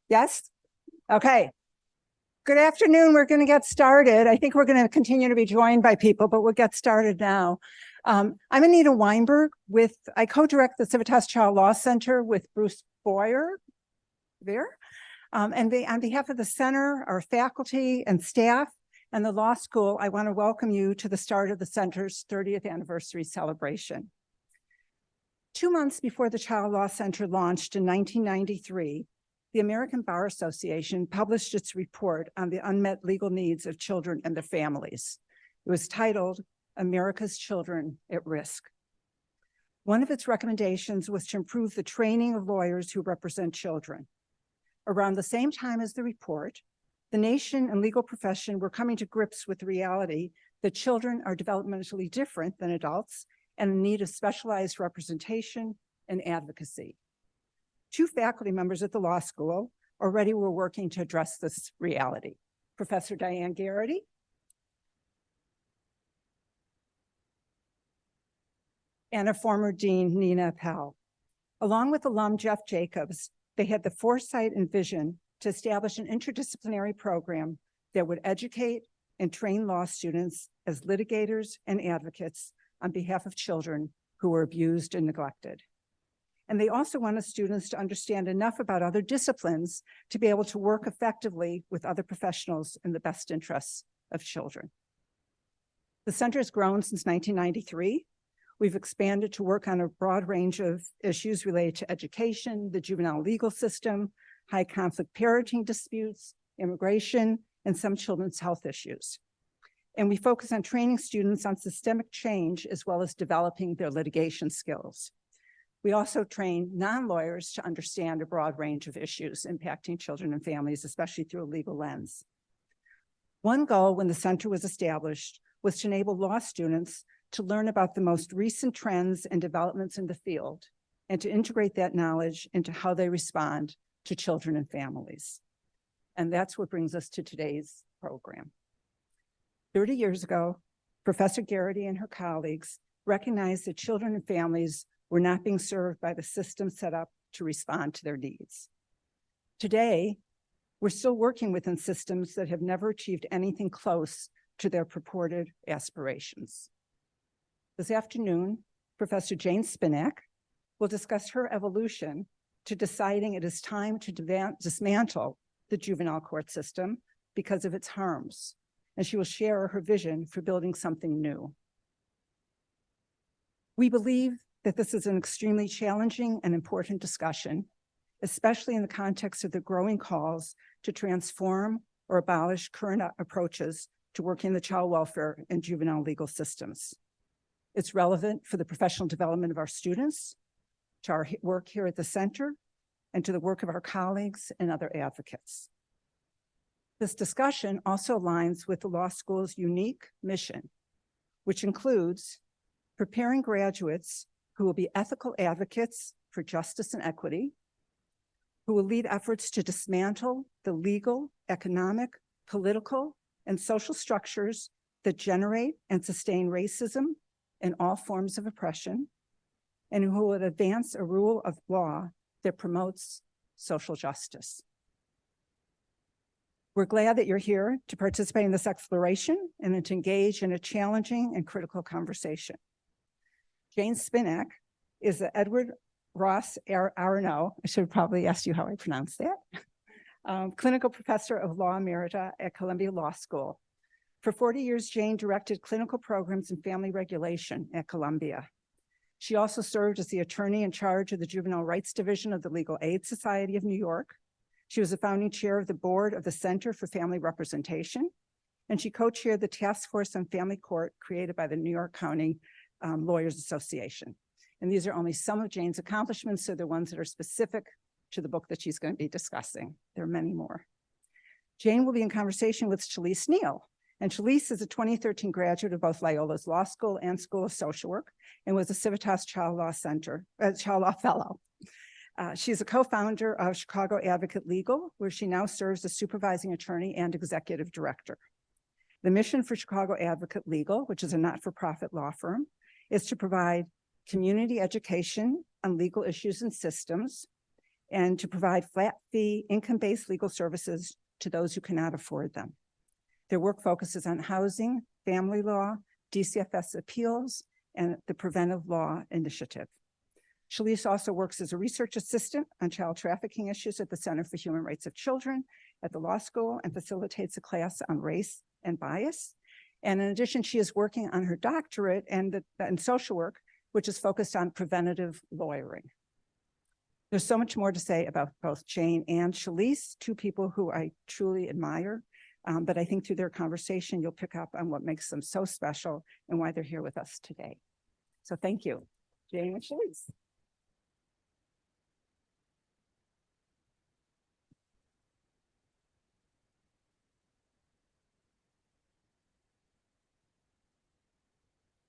Yes? Okay. Good afternoon. We're going to get started. I think we're going to continue to be joined by people, but we'll get started now. I'm Anita Weinberg I co-direct the Civitas Child Law Center with Bruce Boyer there. On behalf of the center, our faculty and staff, and the law school, I want to welcome you to the start of the center's 30th anniversary celebration. 2 months before the Child Law Center launched in 1993, the American Bar Association published its report on the unmet legal needs of children and their families. It was titled, America's Children at Risk. One of its recommendations was to improve the training of lawyers who represent children. Around the same time as the report, the nation and legal profession were coming to grips with the reality that children are developmentally different than adults and in need of specialized representation and advocacy. 2 faculty members at the law school already were working to address this reality. Professor Diane Garrity and a former dean, Nina Appel. Along with alum Jeff Jacobs, they had the foresight and vision to establish an interdisciplinary program that would educate and train law students as litigators and advocates on behalf of children who were abused and neglected. And they also wanted students to understand enough about other disciplines to be able to work effectively with other professionals in the best interests of children. The center has grown since 1993. We've expanded to work on a broad range of issues related to education, the juvenile legal system, high conflict parenting disputes, immigration, and some children's health issues. And we focus on training students on systemic change as well as developing their litigation skills. We also train non-lawyers to understand a broad range of issues impacting children and families, especially through a legal lens. One goal when the center was established was to enable law students to learn about the most recent trends and developments in the field and to integrate that knowledge into how they respond to children and families. And that's what brings us to today's program. 30 years ago, Professor Garrity and her colleagues recognized that children and families were not being served by the system set up to respond to their needs. Today, we're still working within systems that have never achieved anything close to their purported aspirations. This afternoon, Professor Jane Spinak will discuss her evolution to deciding it is time to dismantle the juvenile court system because of its harms, and she will share her vision for building something new. We believe that this is an extremely challenging and important discussion, especially in the context of the growing calls to transform or abolish current approaches to working the child welfare and juvenile legal systems. It's relevant for the professional development of our students, to our work here at the center, and to the work of our colleagues and other advocates. This discussion also aligns with the law school's unique mission, which includes preparing graduates who will be ethical advocates for justice and equity, who will lead efforts to dismantle the legal, economic, political, and social structures that generate and sustain racism and all forms of oppression, and who will advance a rule of law that promotes social justice. We're glad that you're here to participate in this exploration and to engage in a challenging and critical conversation. Jane Spinak is the Edward Ross Aronow, I should probably ask you how I pronounce that, clinical professor of law emerita at Columbia Law School. For 40 years, Jane directed clinical programs in family regulation at Columbia. She also served as the attorney in charge of the Juvenile Rights Division of the Legal Aid Society of New York. She was the founding chair of the board of the Center for Family Representation, and she co-chaired the Task Force on Family Court created by the New York County Lawyers Association. And these are only some of Jane's accomplishments, so they're ones that are specific to the book that she's going to be discussing. There are many more. Jane will be in conversation with Shalise Neal. And Shalise is a 2013 graduate of both Loyola's Law School and School of Social Work, and was a Civitas Child Law Fellow. She's a co-founder of Chicago Advocate Legal, where she now serves as supervising attorney and executive director. The mission for Chicago Advocate Legal, which is a not-for-profit law firm, is to provide community education on legal issues and systems, and to provide flat fee, income-based legal services to those who cannot afford them. Their work focuses on housing, family law, DCFS appeals, and the Preventive Law Initiative. Shalise also works as a research assistant on child trafficking issues at the Center for Human Rights of Children at the law school and facilitates a class on race and bias. And in addition, she is working on her doctorate in social work, which is focused on preventative lawyering. There's so much more to say about both Jane and Shalise, two people who I truly admire. But I think through their conversation, you'll pick up on what makes them so special and why they're here with us today. So thank you, Jane and Shalise.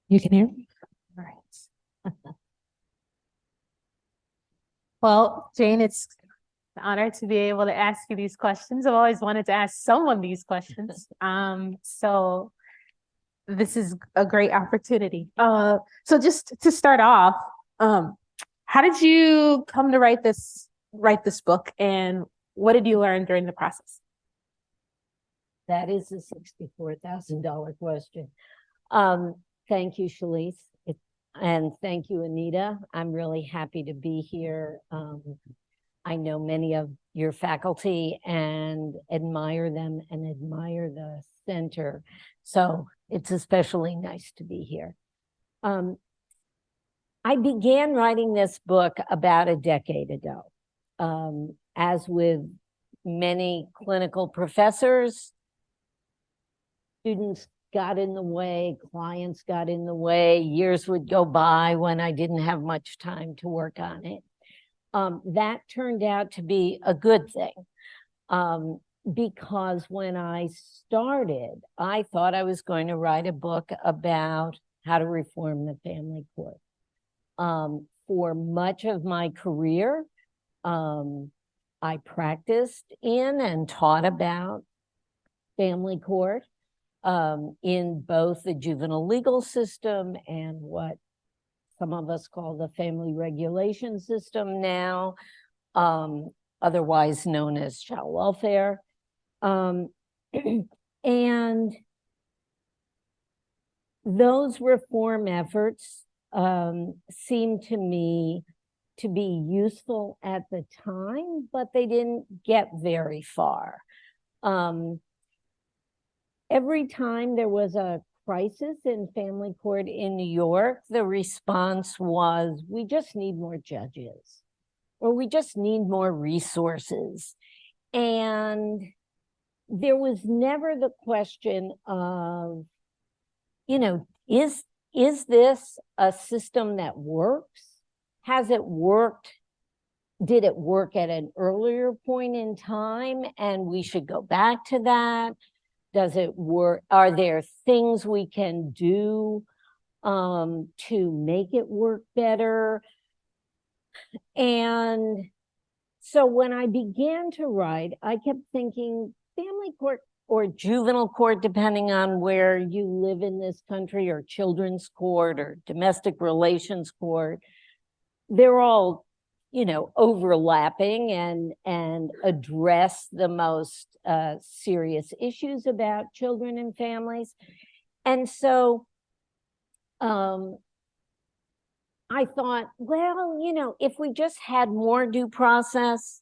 You can hear me? All right. Well, Jane, it's an honor to be able to ask you these questions. I've always wanted to ask someone these questions. So this is a great opportunity. So just to start off, how did you come to write this book, and what did you learn during the process? That is a $64,000 question. Thank you, Shalise. And thank you, Anita. I'm really happy to be here. I know many of your faculty and admire them and admire the center. So it's especially nice to be here. I began writing this book about a decade ago. As with many clinical professors, students got in the way, clients got in the way, years would go by when I didn't have much time to work on it. That turned out to be a good thing, because when I started, I thought I was going to write a book about how to reform the family court. For much of my career, I practiced in and taught about family court in both the juvenile legal system and what some of us call the family regulation system now, otherwise known as child welfare. And those reform efforts seemed to me to be useful at the time, but they didn't get very far. Every time there was a crisis in family court in New York, the response was, we just need more judges, or we just need more resources. And there was never the question of, you know, is this a system that works? Has it worked? Did it work at an earlier point in time and we should go back to that? Does it work? Are there things we can do to make it work better? And so when I began to write, I kept thinking family court or juvenile court, depending on where you live in this country, or children's court or domestic relations court, they're all, you know, overlapping and address the most serious issues about children and families. And so I thought, well, you know, if we just had more due process,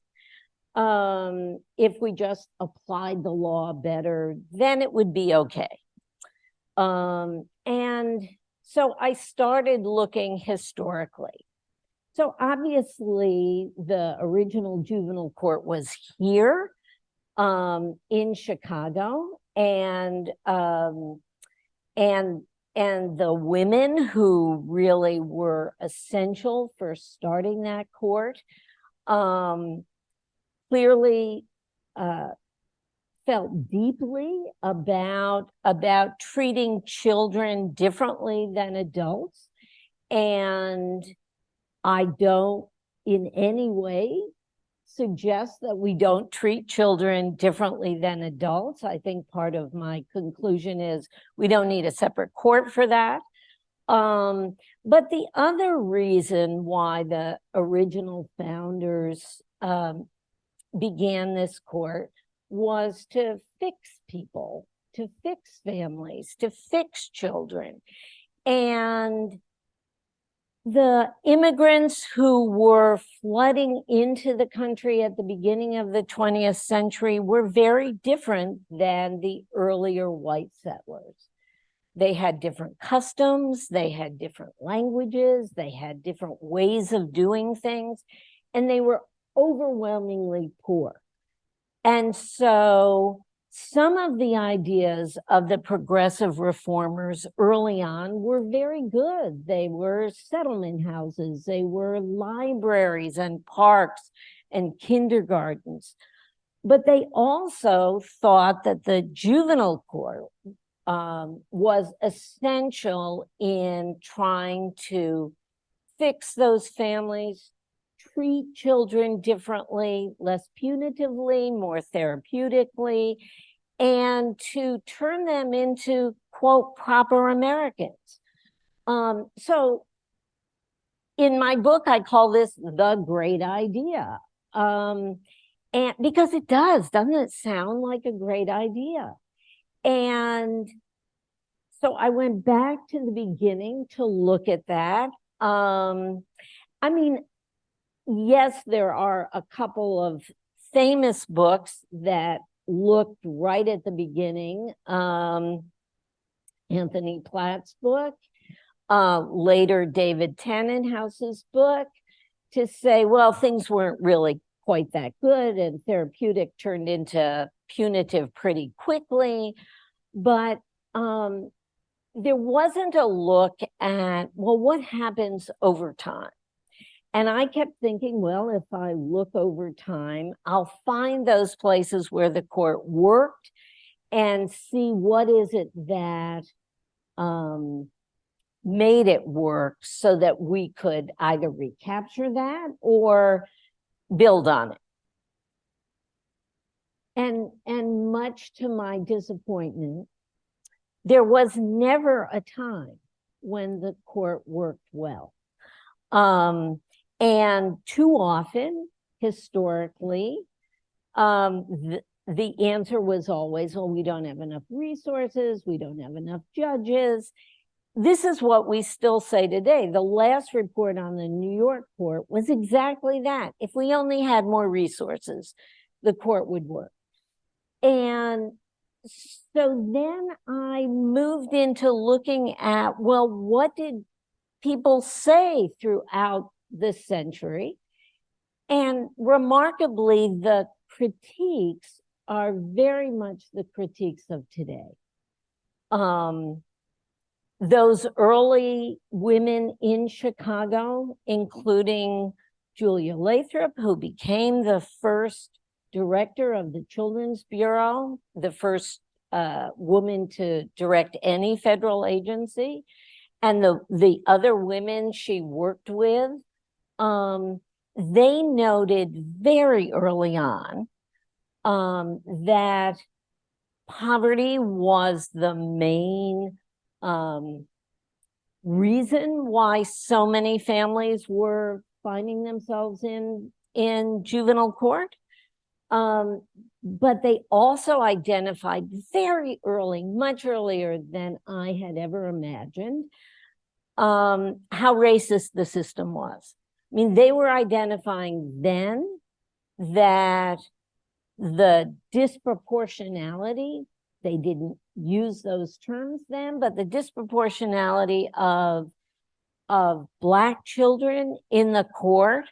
if we just applied the law better, then it would be okay. And so I started looking historically. So obviously the original juvenile court was here in Chicago, and the women who really were essential for starting that court clearly felt deeply about treating children differently than adults. And I don't in any way suggest that we don't treat children differently than adults. I think part of my conclusion is we don't need a separate court for that. But the other reason why the original founders began this court was to fix people, to fix families, to fix children. And the immigrants who were flooding into the country at the beginning of the 20th century were very different than the earlier white settlers. They had different customs, they had different languages, they had different ways of doing things, and they were overwhelmingly poor. And so some of the ideas of the progressive reformers early on were very good. They were settlement houses, they were libraries and parks and kindergartens. But they also thought that the juvenile court was essential in trying to fix those families, treat children differently, less punitively, more therapeutically, and to turn them into, quote, proper Americans. So in my book, I call this the great idea. And because it does, doesn't it sound like a great idea? And so I went back to the beginning to look at that. I mean, yes, there are a couple of famous books that looked right at the beginning. Anthony Platt's book, later David Tannenhaus's book, to say, well, things weren't really quite that good and therapeutic turned into punitive pretty quickly. But there wasn't a look at, well, what happens over time? And I kept thinking, well, if I look over time, I'll find those places where the court worked and see what is it that made it work so that we could either recapture that or build on it. And much to my disappointment, there was never a time when the court worked well. And too often, historically, the answer was always, well, we don't have enough resources, we don't have enough judges. This is what we still say today. The last report on the New York court was exactly that. If we only had more resources, the court would work. And so then I moved into looking at, well, what did people say throughout this century? And remarkably, the critiques are very much the critiques of today. Those early women in Chicago, including Julia Lathrop, who became the first director of the Children's Bureau, the first woman to direct any federal agency, and the other women she worked with, they noted very early on that poverty was the main reason why so many families were finding themselves in juvenile court. But they also identified very early, much earlier than I had ever imagined, how racist the system was. I mean, they were identifying then that the disproportionality, they didn't use those terms then, but the disproportionality of Black children in the court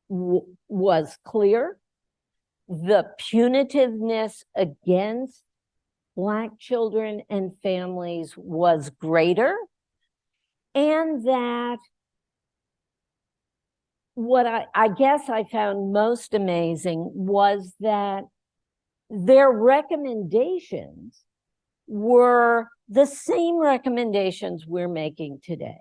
was clear. The punitiveness against Black children and families was greater. And that what I guess I found most amazing was that their recommendations were the same recommendations we're making today.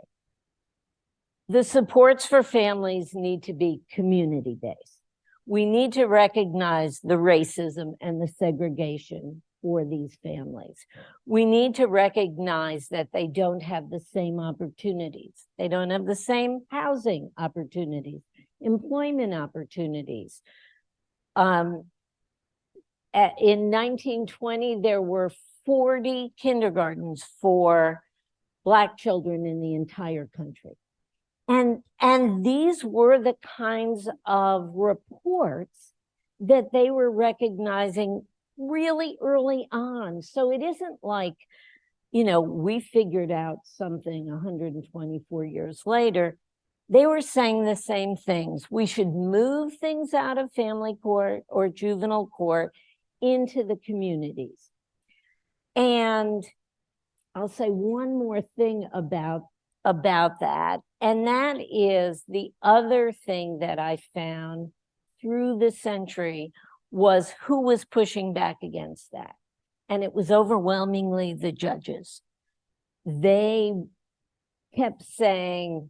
The supports for families need to be community-based. We need to recognize the racism and the segregation for these families. We need to recognize that they don't have the same opportunities. They don't have the same housing opportunities. employment opportunities. In 1920, there were 40 kindergartens for Black children in the entire country. And these were the kinds of reports that they were recognizing really early on. So it isn't like, you know, we figured out something 124 years later. They were saying the same things. We should move things out of family court or juvenile court into the communities. And I'll say one more thing about that, and that is the other thing that I found through the century was who was pushing back against that. And it was overwhelmingly the judges. They kept saying,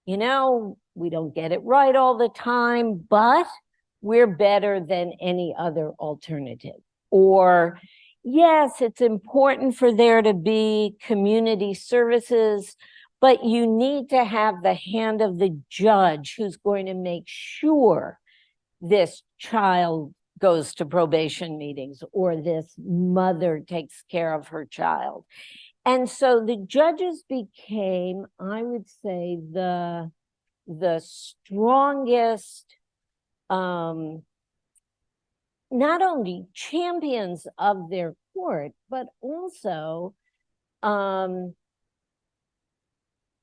you know, we don't get it right all the time, but we're better than any other alternative. Or, yes, it's important for there to be community services, but you need to have the hand of the judge who's going to make sure this child goes to probation meetings or this mother takes care of her child. And so the judges became, I would say, the strongest, not only champions of their court, but also, you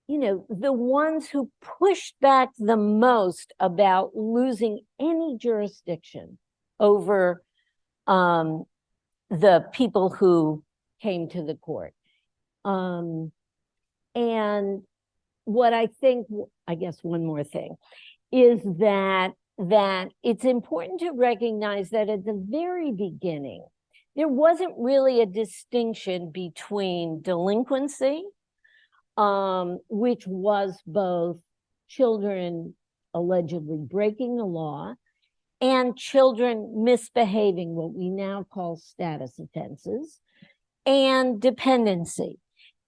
know, the ones who pushed back the most about losing any jurisdiction over the people who came to the court. And what I think, I guess one more thing, is that it's important to recognize that at the very beginning, there wasn't really a distinction between delinquency, which was both children allegedly breaking the law and children misbehaving, what we now call status offenses, and dependency.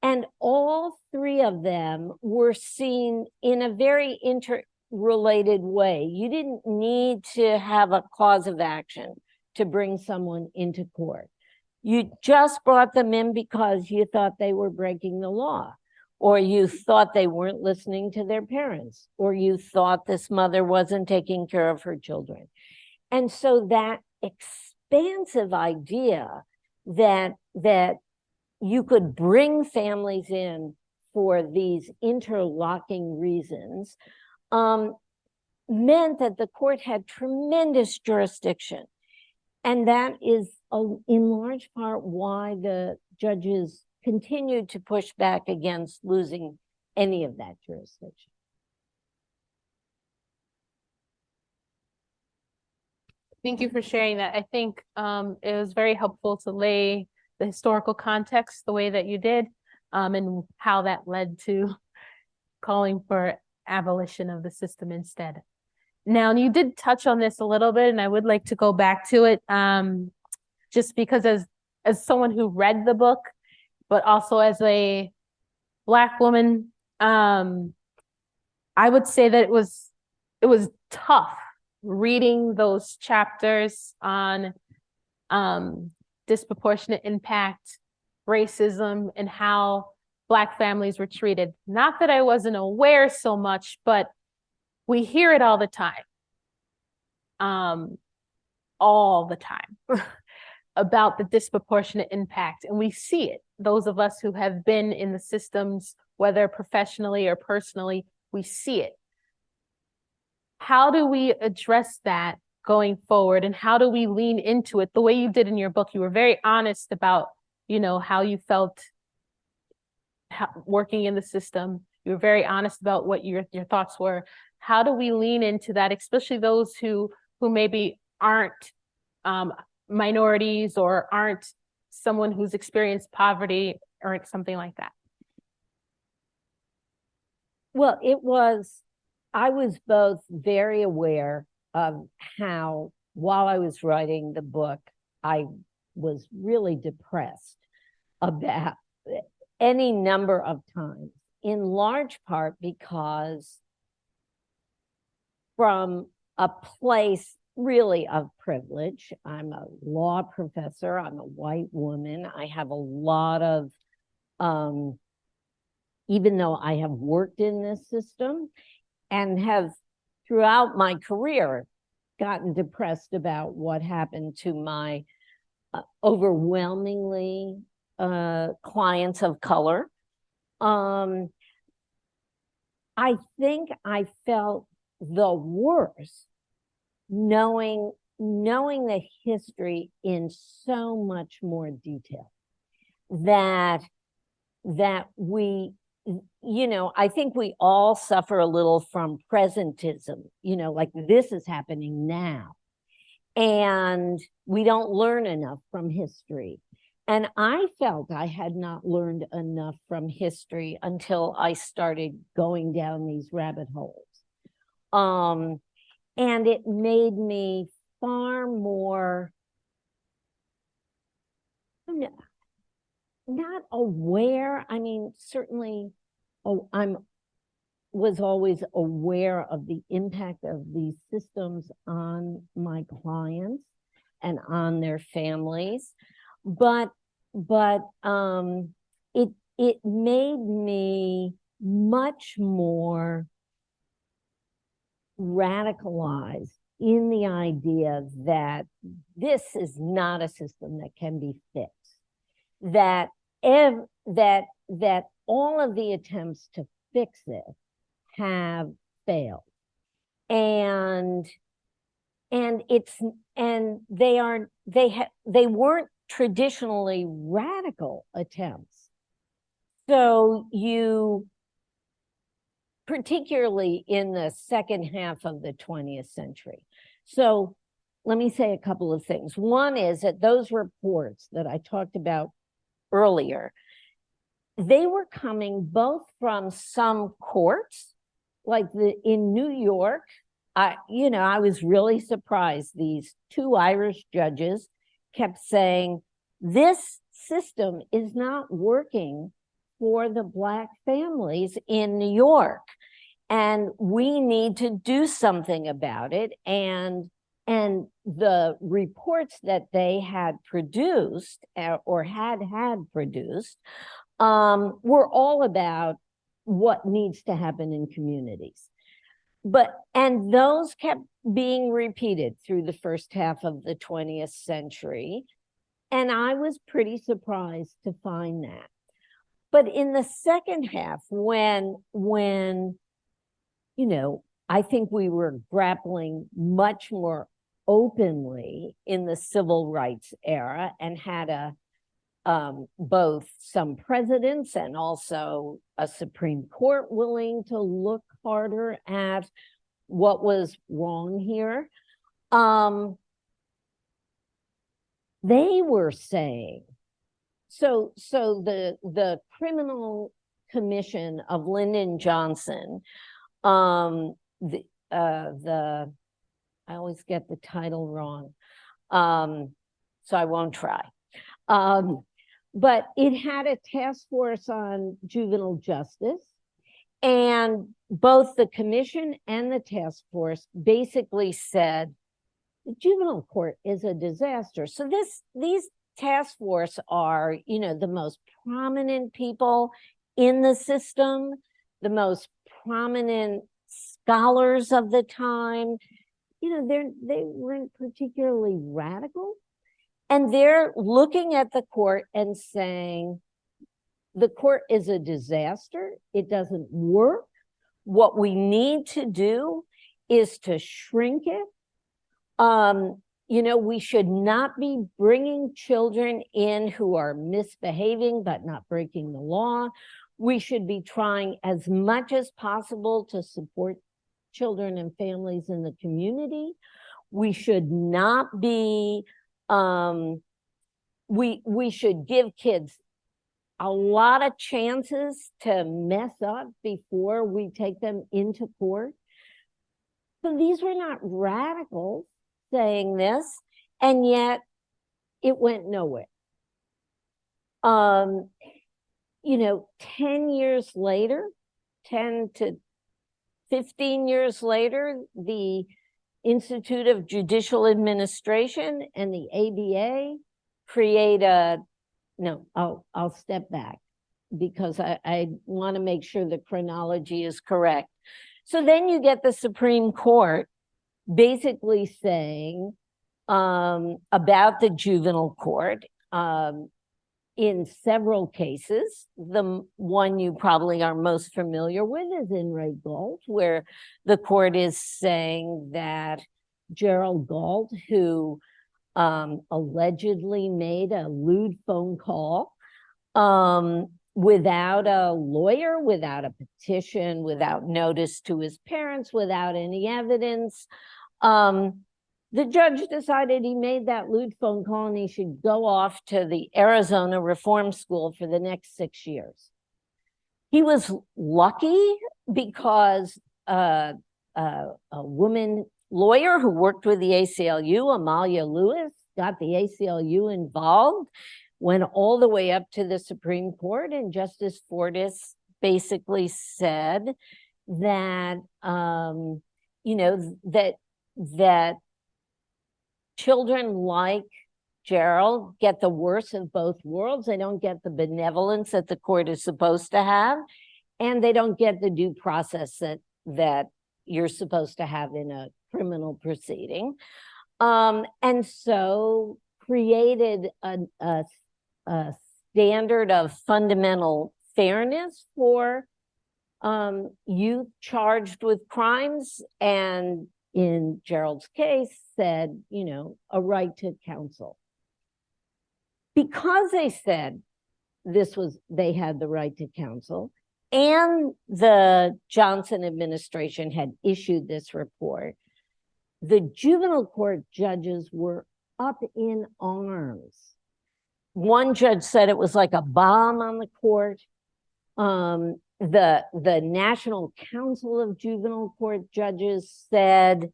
And all three of them were seen in a very interrelated way. You didn't need to have a cause of action to bring someone into court. You just brought them in because you thought they were breaking the law, or you thought they weren't listening to their parents, or you thought this mother wasn't taking care of her children. And so that expansive idea that you could bring families in for these interlocking reasons meant that the court had tremendous jurisdiction. And that is in large part why the judges continued to push back against losing any of that jurisdiction. Thank you for sharing that. I think it was very helpful to lay the historical context the way that you did, and how that led to calling for abolition of the system instead. Now, you did touch on this a little bit, and I would like to go back to it, just because as someone who read the book, but also as a Black woman, I would say that it was tough reading those chapters on disproportionate impact, racism, and how Black families were treated. Not that I wasn't aware so much, but we hear it all the time. All the time about the disproportionate impact. And we see it. Those of us who have been in the systems, whether professionally or personally, we see it. How do we address that going forward, and how do we lean into it the way you did in your book? You were very honest about, you know, how you felt working in the system. You were very honest about what your thoughts were. How do we lean into that, especially those who maybe aren't minorities or aren't someone who's experienced poverty or something like that? Well, I was both very aware of how, while I was writing the book, I was really depressed about any number of times, in large part because from a place really of privilege. I'm a law professor. I'm a white woman. I have a lot of, even though I have worked in this system and have throughout my career gotten depressed about what happened to my overwhelmingly clients of color. I think I felt the worst knowing the history in so much more detail that we, I think we all suffer a little from presentism, like this is happening now. And we don't learn enough from history. And I felt I had not learned enough from history until I started going down these rabbit holes. And it made me far more not aware. I mean, certainly, was always aware of the impact of these systems on my clients and on their families, but it made me much more radicalized in the idea that this is not a system that can be fixed, that all of the attempts to fix it have failed, and they weren't traditionally radical attempts. So you, particularly in the second half of the 20th century. So let me say a couple of things. One is that those reports that I talked about earlier, they were coming both from some courts, like in New York. I was really surprised. These two Irish judges kept saying, this system is not working for the Black families in New York, and we need to do something about it. And the reports that they had produced or had produced were all about what needs to happen in communities. And those kept being repeated through the first half of the 20th century. And I was pretty surprised to find that. But in the second half, when I think we were grappling much more openly in the civil rights era and had both some presidents and also a Supreme Court willing to look harder at what was wrong here. They were saying, so the Criminal Commission of Lyndon Johnson, I always get the title wrong, so I won't try. But it had a task force on juvenile justice, and both the commission and the task force basically said the juvenile court is a disaster. So these task force are, the most prominent people in the system, the most prominent scholars of the time. They weren't particularly radical. And they're looking at the court and saying, the court is a disaster. It doesn't work. What we need to do is to shrink it. We should not be bringing children in who are misbehaving but not breaking the law. We should be trying as much as possible to support children and families in the community. We should not be, we should give kids a lot of chances to mess up before we take them into court. So these were not radicals saying this, and yet it went nowhere. 10 years later, 10 to 15 years later, the Institute of Judicial Administration and the ABA create no, I'll step back because I want to make sure the chronology is correct. So then you get the Supreme Court basically saying about the juvenile court, in several cases. The one you probably are most familiar with is in Ray Galt, where the court is saying that Gerald Galt, who allegedly made a lewd phone call without a lawyer, without a petition, without notice to his parents, without any evidence, the judge decided he made that lewd phone call and he should go off to the Arizona Reform School for the next 6 years. He was lucky because a woman lawyer who worked with the ACLU, Amalia Lewis, got the ACLU involved, went all the way up to the Supreme Court, and Justice Fortas basically said that, you know, that children like Gerald get the worst of both worlds. They don't get the benevolence that the court is supposed to have, and they don't get the due process that you're supposed to have in a criminal proceeding. And so created a standard of fundamental fairness for youth charged with crimes, and in Gerald's case said, you know, a right to counsel. Because they said they had the right to counsel, and the Johnson administration had issued this report, the juvenile court judges were up in arms. One judge said it was like a bomb on the court. The National Council of Juvenile Court Judges said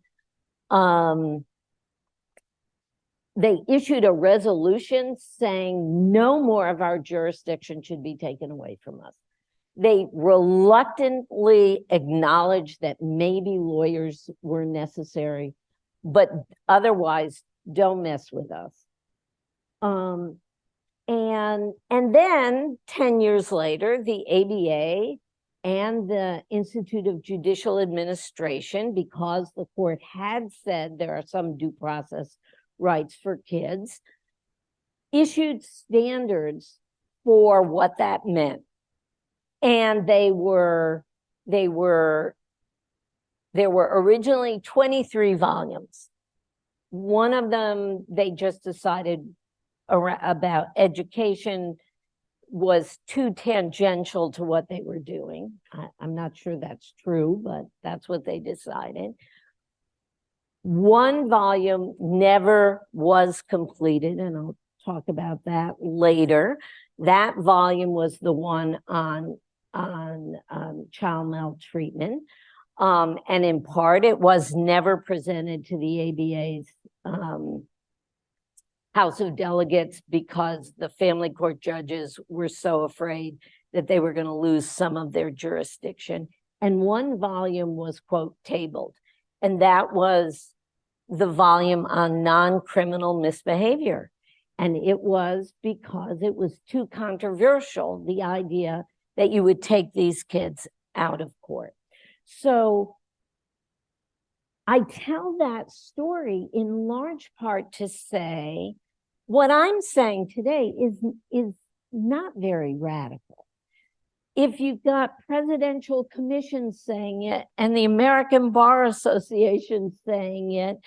they issued a resolution saying no more of our jurisdiction should be taken away from us. They reluctantly acknowledged that maybe lawyers were necessary, but otherwise don't mess with us. And then 10 years later, the ABA and the Institute of Judicial Administration, because the court had said there are some due process rights for kids, issued standards for what that meant. And there were originally 23 volumes. One of them, they just decided about education was too tangential to what they were doing. I'm not sure that's true, but that's what they decided. One volume never was completed, and I'll talk about that later. That volume was the one on child maltreatment. And in part, it was never presented to the ABA's House of Delegates because the family court judges were so afraid that they were going to lose some of their jurisdiction. And one volume was, quote, tabled. And that was the volume on non-criminal misbehavior. And it was because it was too controversial, the idea that you would take these kids out of court. So I tell that story in large part to say what I'm saying today is not very radical. If you've got presidential commissions saying it and the American Bar Association saying it,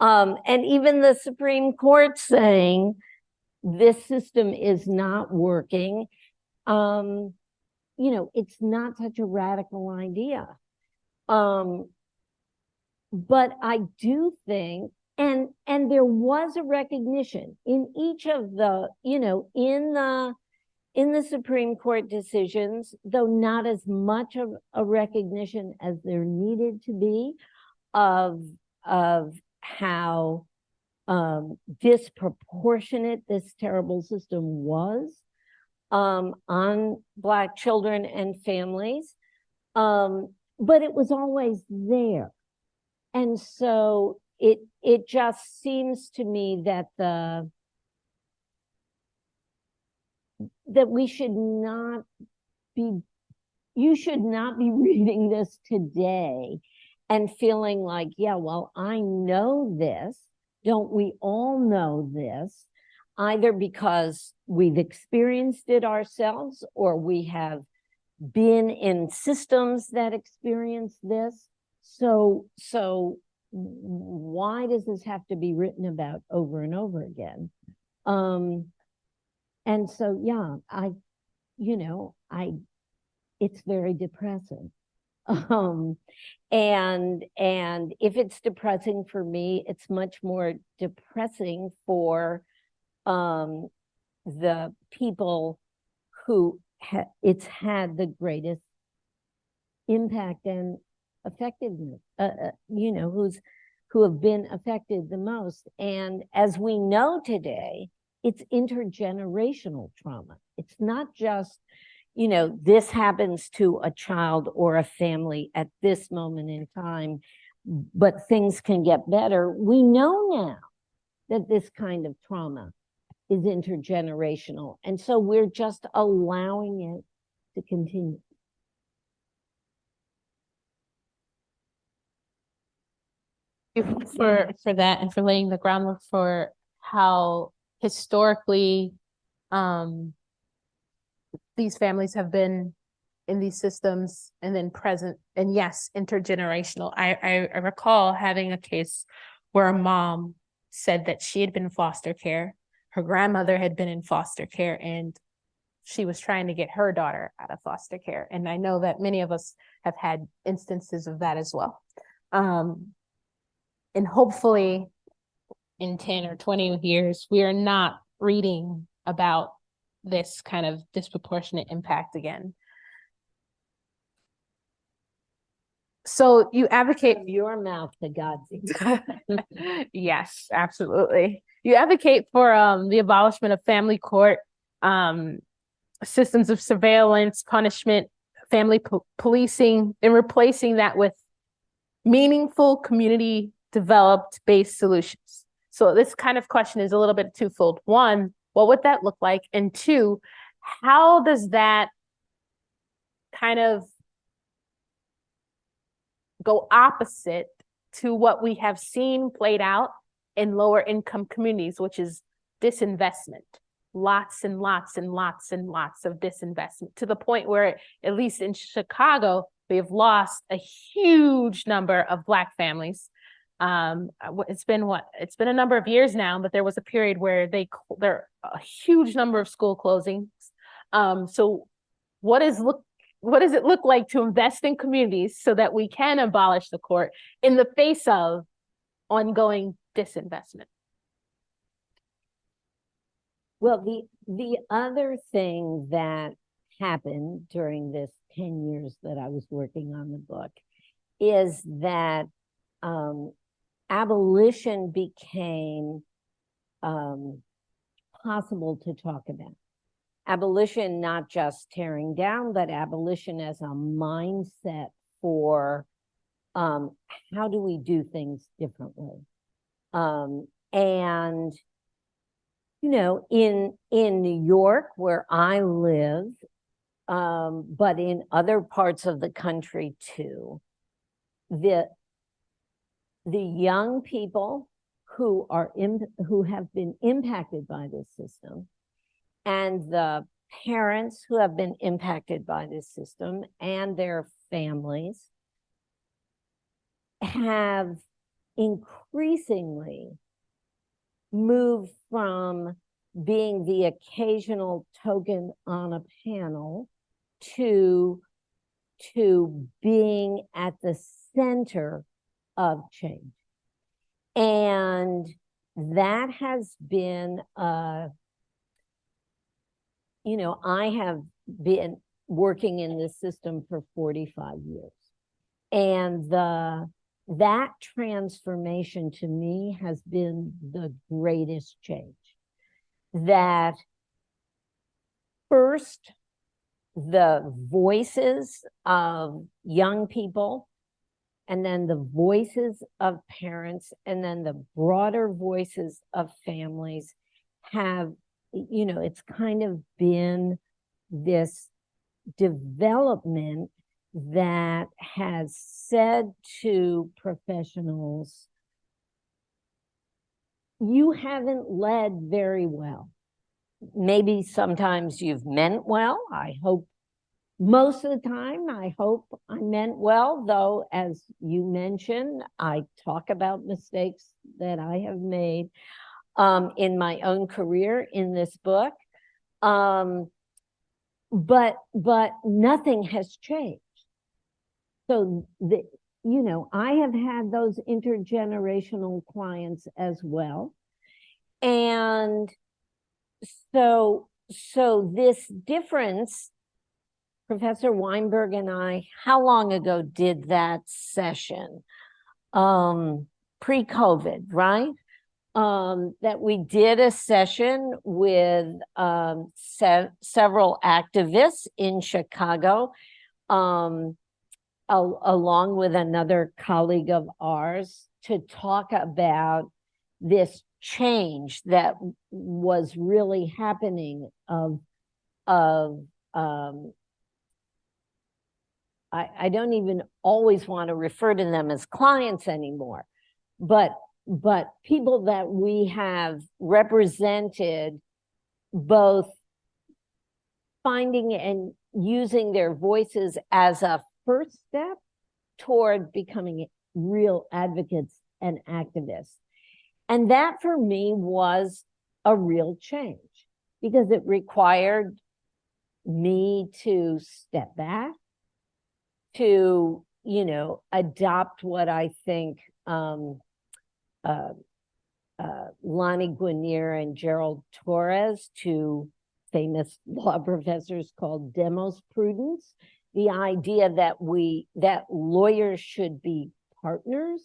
and even the Supreme Court saying this system is not working, you know, it's not such a radical idea. But I do think, and there was a recognition in each of the, you know, in the Supreme Court decisions, though not as much of a recognition as there needed to be of how disproportionate this terrible system was on Black children and families. but it was always there. And so it just seems to me that that we should not be, you should not be reading this today and feeling like, yeah, well, I know this. Don't we all know this? Either because we've experienced it ourselves or we have been in systems that experience this. So why does this have to be written about over and over again? And so, yeah, it's very depressing. And if it's depressing for me, it's much more depressing for the people who it's had the greatest impact and effectiveness, who have been affected the most. And as we know today, it's intergenerational trauma. It's not just, this happens to a child or a family at this moment in time, but things can get better. We know now that this kind of trauma is intergenerational. And so we're just allowing it to continue. For that and for laying the groundwork for how historically these families have been in these systems and then present, and yes, intergenerational. I recall having a case where a mom said that she had been in foster care, her grandmother had been in foster care, and she was trying to get her daughter out of foster care. And I know that many of us have had instances of that as well. And hopefully in 10 or 20 years, we are not reading about this kind of disproportionate impact again. So you advocate From your mouth to God's ears. Yes, absolutely. You advocate for the abolishment of family court, systems of surveillance, punishment, family policing, and replacing that with meaningful community developed based solutions. So this kind of question is a little bit twofold. One, what would that look like? And two, how does that kind of go opposite to what we have seen played out in lower income communities, which is disinvestment, lots and lots and lots and lots of disinvestment, to the point where, at least in Chicago, we have lost a huge number of Black families. It's been a number of years now, but there was a period where there are a huge number of school closings. So what does it look like to invest in communities so that we can abolish the court in the face of ongoing disinvestment? Well, the other thing that happened during this 10 years that I was working on the book is that abolition became possible to talk about. Abolition, not just tearing down, but abolition as a mindset for how do we do things differently. And, in New York, where I live, but in other parts of the country too, the young people who have been impacted by this system, and the parents who have been impacted by this system and their families have increasingly moved from being the occasional token on a panel to being at the center of change. And that has been I have been working in this system for 45 years. And that transformation to me has been the greatest change. That first, the voices of young people, and then the voices of parents, and then the broader voices of families have, you know, it's kind of been this development that has said to professionals, you haven't led very well. Maybe sometimes you've meant well. I hope most of the time, I hope I meant well, though, as you mentioned, I talk about mistakes that I have made in my own career in this book. But nothing has changed. So you know, I have had those intergenerational clients as well. And so this difference, Professor Weinberg and I, how long ago did that session? Pre-COVID, right? That we did a session with several activists in Chicago, along with another colleague of ours, to talk about this change that was really happening I don't even always want to refer to them as clients anymore, but people that we have represented, both finding and using their voices as a first step toward becoming real advocates and activists. And that for me was a real change, because it required me to step back, to, you know, adopt what I think Lonnie Guinier and Gerald Torres, two famous law professors, called demos prudence, the idea that lawyers should be partners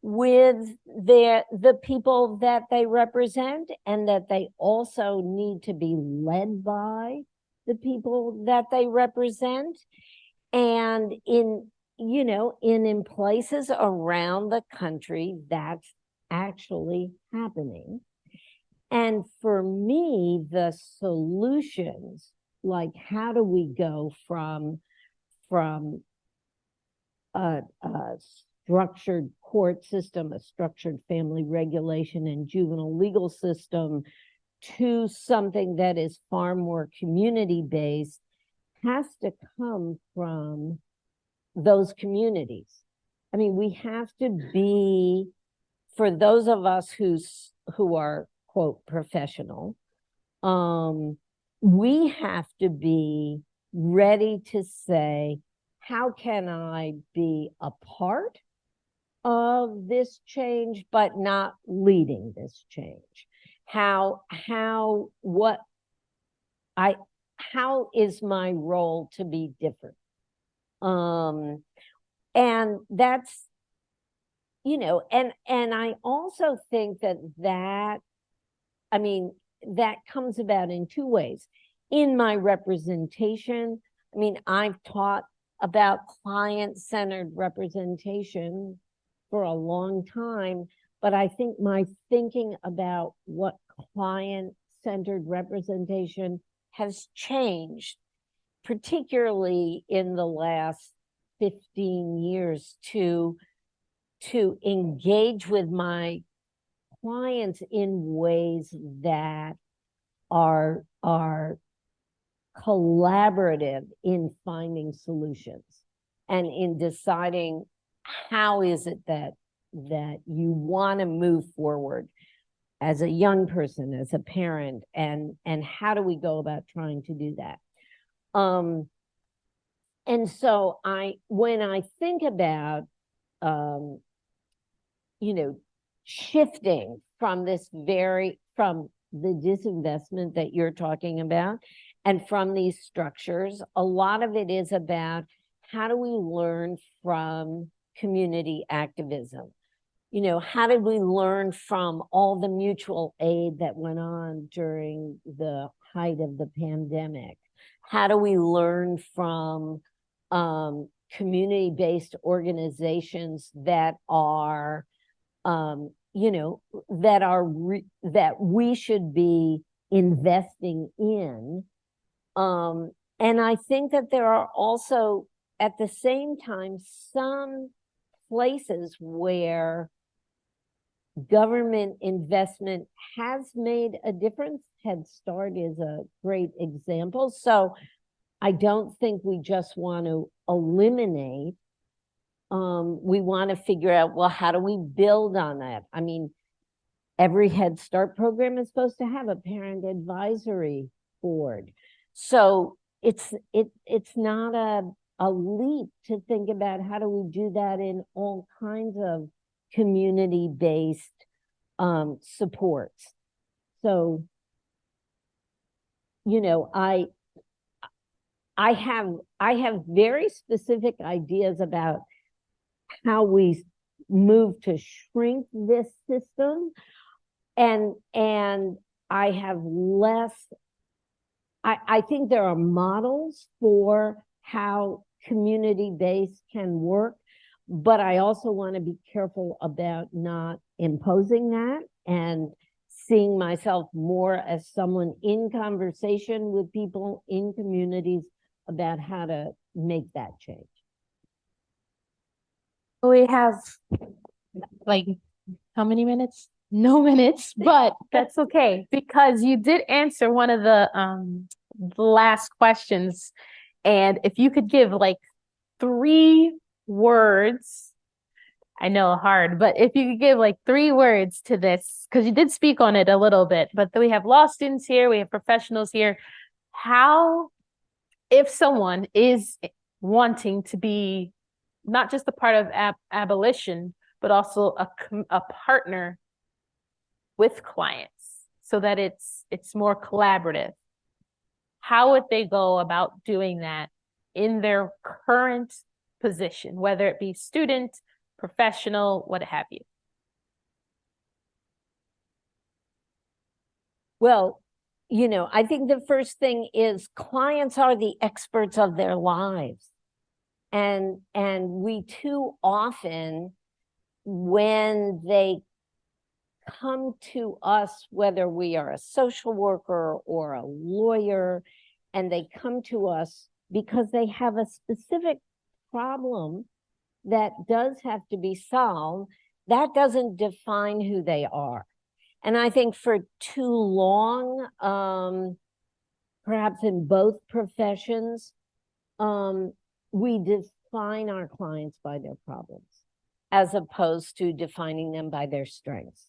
with the people that they represent, and that they also need to be led by the people that they represent. And in places around the country, that's actually happening. And for me, the solutions, like how do we go from a structured court system, a structured family regulation and juvenile legal system, to something that is far more community-based, has to come from those communities. I mean, we have to be, for those of us who are, quote, professional, we have to be ready to say, how can I be a part of this change, but not leading this change? How is my role to be different? And that's, you know, and I also think that I mean, that comes about in two ways. In my representation, I mean, I've taught about client-centered representation for a long time, but I think my thinking about what client-centered representation has changed, particularly in the last 15 years, to engage with my clients in ways that are collaborative in finding solutions and in deciding how is it that you want to move forward as a young person, as a parent, and how do we go about trying to do that? And so when I think about, you know, shifting from the disinvestment that you're talking about, and from these structures, a lot of it is about how do we learn from community activism? You know, how did we learn from all the mutual aid that went on during the height of the pandemic? how do we learn from community-based organizations that are, you know, that we should be investing in. And I think that there are also, at the same time, some places where government investment has made a difference. Head Start is a great example. So I don't think we just want to eliminate. We want to figure out, well, how do we build on that? I mean, every Head Start program is supposed to have a parent advisory board. So it's not a leap to think about how do we do that in all kinds of community-based supports. So, you know, I have very specific ideas about how we move to shrink this system, and I have less. I think there are models for how community-based can work, but I also want to be careful about not imposing that and seeing myself more as someone in conversation with people in communities about how to make that change. We have like, how many minutes? No minutes, but that's okay, because you did answer one of the last questions. And if you could give like 3 words, I know hard, but if you could give like 3 words to this, because you did speak on it a little bit, but we have law students here, we have professionals here. How, if someone is wanting to be not just a part of abolition, but also a partner with clients so that it's more collaborative, how would they go about doing that in their current position, whether it be student, professional, what have you? Well, you know, I think the first thing is clients are the experts of their lives. And we too often, when they come to us, whether we are a social worker or a lawyer, and they come to us because they have a specific problem that does have to be solved, that doesn't define who they are. And I think for too long, perhaps in both professions, we define our clients by their problems as opposed to defining them by their strengths.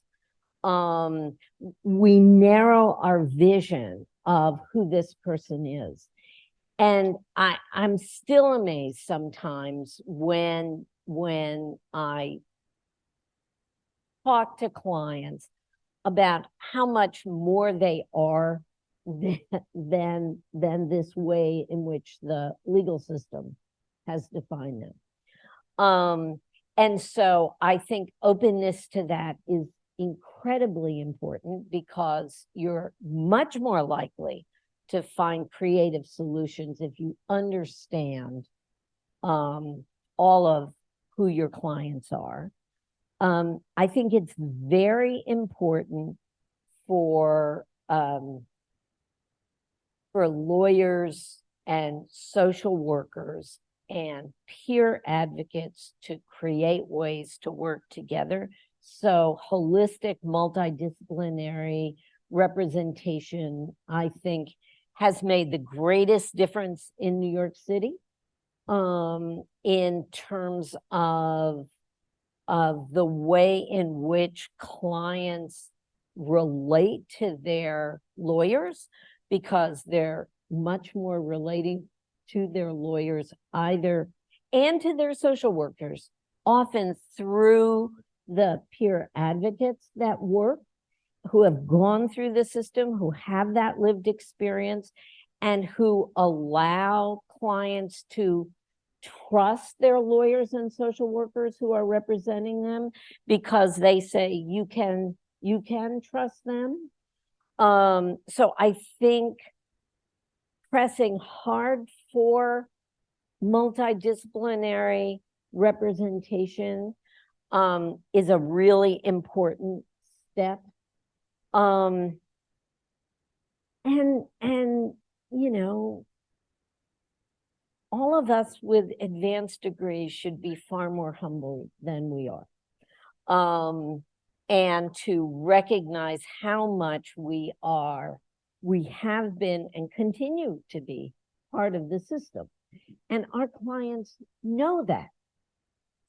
We narrow our vision of who this person is. And I'm still amazed sometimes when I talk to clients about how much more they are than this way in which the legal system has defined them. And so I think openness to that is incredibly important, because you're much more likely to find creative solutions if you understand all of who your clients are. I think it's very important for lawyers and social workers and peer advocates to create ways to work together. So holistic, multidisciplinary representation, I think, has made the greatest difference in New York City in terms of the way in which clients relate to their lawyers, because they're much more relating to their lawyers either, and to their social workers, often through the peer advocates that work, who have gone through the system, who have that lived experience, and who allow clients to trust their lawyers and social workers who are representing them, because they say you can trust them. So I think pressing hard for multidisciplinary representation is a really important step. And you know, all of us with advanced degrees should be far more humble than we are. And to recognize how much we have been and continue to be part of the system. And our clients know that.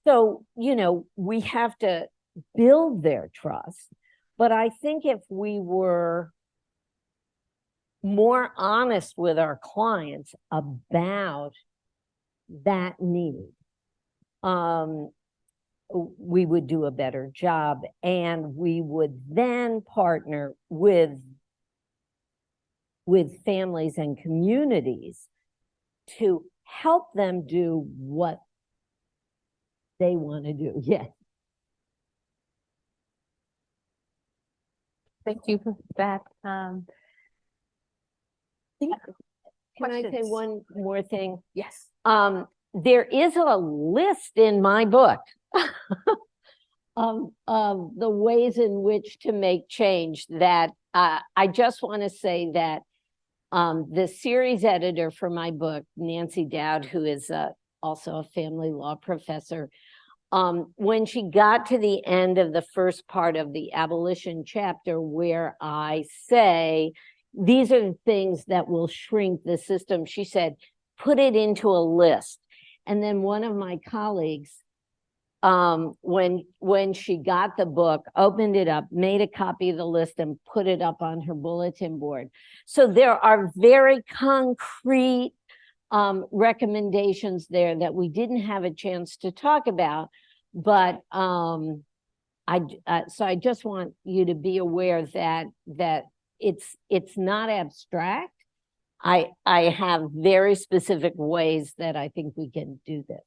So, you know, we have to build their trust. But I think if we were more honest with our clients about that need, we would do a better job, and we would then partner with families and communities to help them do what they want to do. Yeah. Thank you for that. Can I say Questions? one more thing? Yes. There is a list in my book of the ways in which to make change that I just want to say that the series editor for my book, Nancy Dowd, who is also a family law professor, when she got to the end of the first part of the abolition chapter, where I say, these are the things that will shrink the system, she said, put it into a list. And then one of my colleagues, when she got the book, opened it up, made a copy of the list and put it up on her bulletin board. So there are very concrete recommendations there that we didn't have a chance to talk about, but so I just want you to be aware that it's not abstract. I have very specific ways that I think we can do this.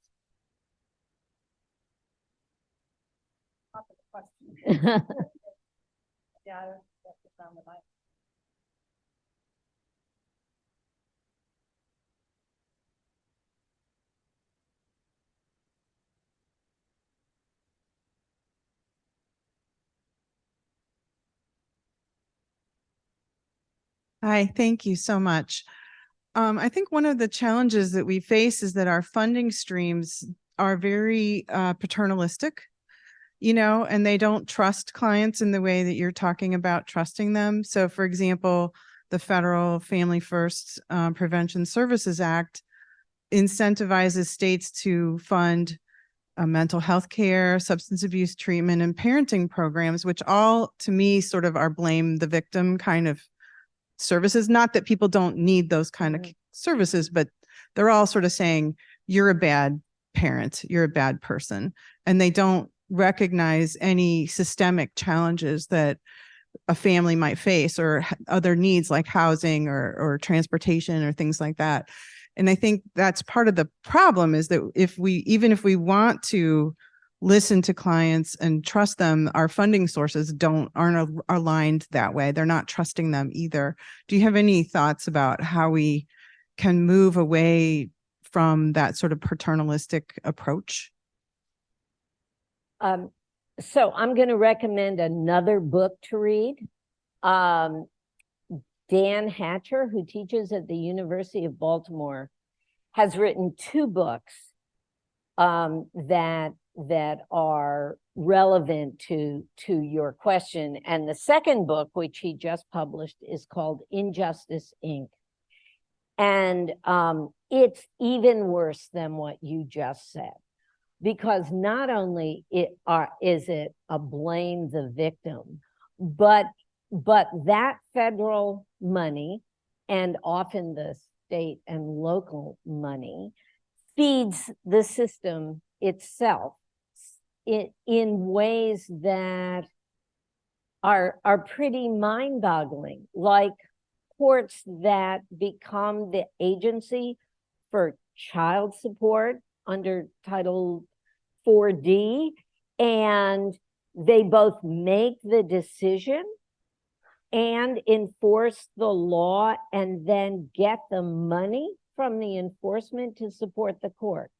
Hi, thank you so much. I think one of the challenges that we face is that our funding streams are very paternalistic, you know, and they don't trust clients in the way that you're talking about trusting them. So for example, the Federal Family First Prevention Services Act incentivizes states to fund mental health care, substance abuse treatment, and parenting programs, which all to me sort of are blame the victim kind of services. Not that people don't need those kind of services, but they're all sort of saying, you're a bad parent, you're a bad person. And they don't recognize any systemic challenges that a family might face or other needs like housing or transportation or things like that. And I think that's part of the problem, is that even if we want to listen to clients and trust them, our funding sources aren't aligned that way. They're not trusting them either. Do you have any thoughts about how we can move away from that sort of paternalistic approach? So I'm going to recommend another book to read. Dan Hatcher, who teaches at the University of Baltimore, has written 2 books that are relevant to your question. And the second book, which he just published, is called Injustice, Inc. And it's even worse than what you just said, because not only is it a blame the victim, but that federal money, and often the state and local money, feeds the system itself in ways that are pretty mind-boggling, like courts that become the agency for child support under Title 4D, and they both make the decision and enforce the law and then get the money from the enforcement to support the court.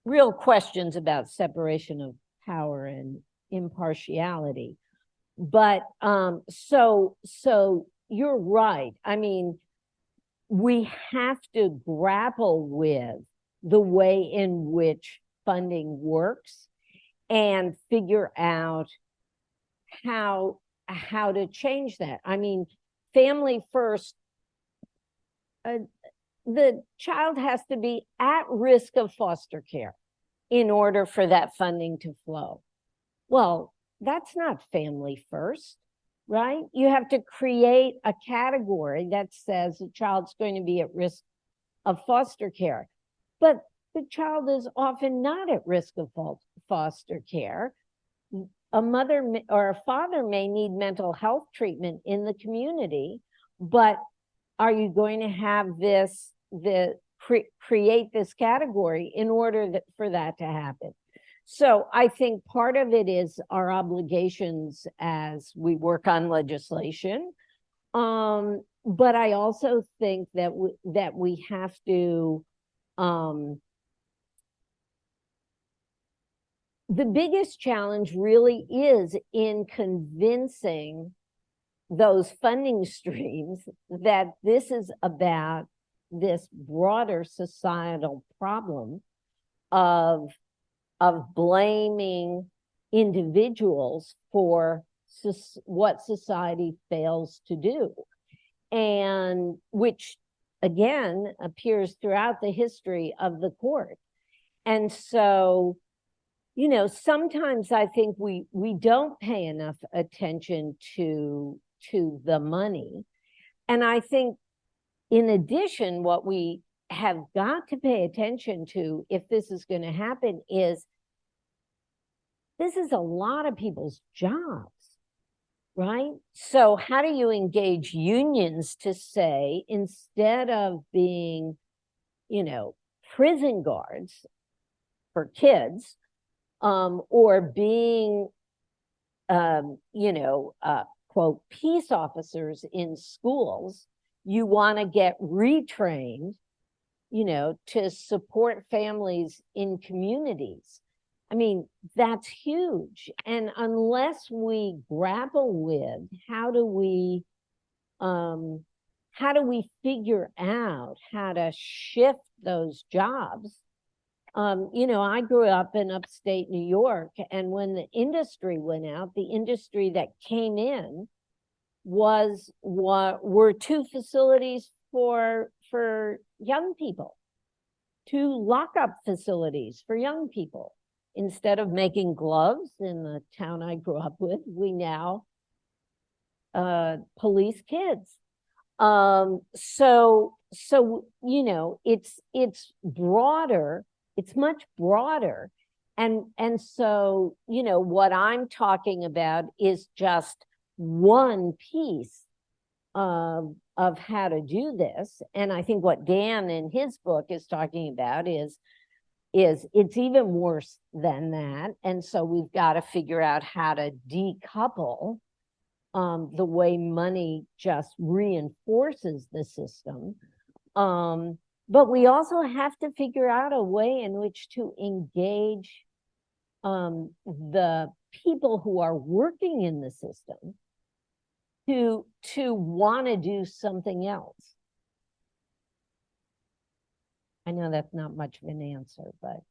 Real questions about separation of power and impartiality. But so you're right. I mean, we have to grapple with the way in which funding works and figure out how to change that. I mean, family first, the child has to be at risk of foster care in order for that funding to flow. Well, that's not family first, right? You have to create a category that says a child's going to be at risk of foster care. But the child is often not at risk of foster care. A mother or a father may need mental health treatment in the community, but are you going to have create this category in order for that to happen? So I think part of it is our obligations as we work on legislation. But I also think that we have to, the biggest challenge really is in convincing those funding streams that this is about this broader societal problem of blaming individuals for what society fails to do, and which again appears throughout the history of the court. And so, you know, sometimes I think we don't pay enough attention to the money. And I think in addition, what we have got to pay attention to if this is going to happen is this is a lot of people's jobs, right? So how do you engage unions to say, instead of being, you know, prison guards for kids, or being, you know, quote, peace officers in schools, you want to get retrained, you know, to support families in communities. I mean, that's huge. And unless we grapple with how do we figure out how to shift those jobs? You know, I grew up in upstate New York, and when the industry went out, the industry that came in were two facilities for young people, two lockup facilities for young people. Instead of making gloves in the town I grew up with, we now police kids. So you know, it's broader. It's much broader. And so, you know, what I'm talking about is just one piece of how to do this. And I think what Dan in his book is talking about is it's even worse than that. And so we've got to figure out how to decouple the way money just reinforces the system. But we also have to figure out a way in which to engage the people who are working in the system to want to do something else. I know that's not much of an answer, but.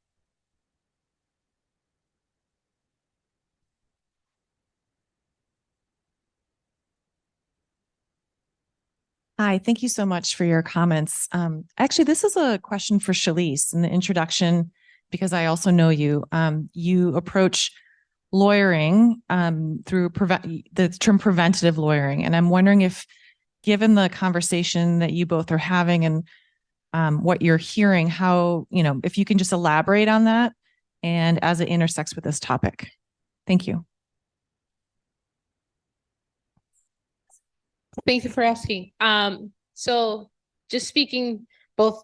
Hi, thank you so much for your comments. Actually, this is a question for Shalise in the introduction, because I also know you. You approach lawyering through the term preventative lawyering. And I'm wondering if, given the conversation that you both are having and what you're hearing, how, you know, if you can just elaborate on that and as it intersects with this topic. Thank you. Thank you for asking. So just speaking both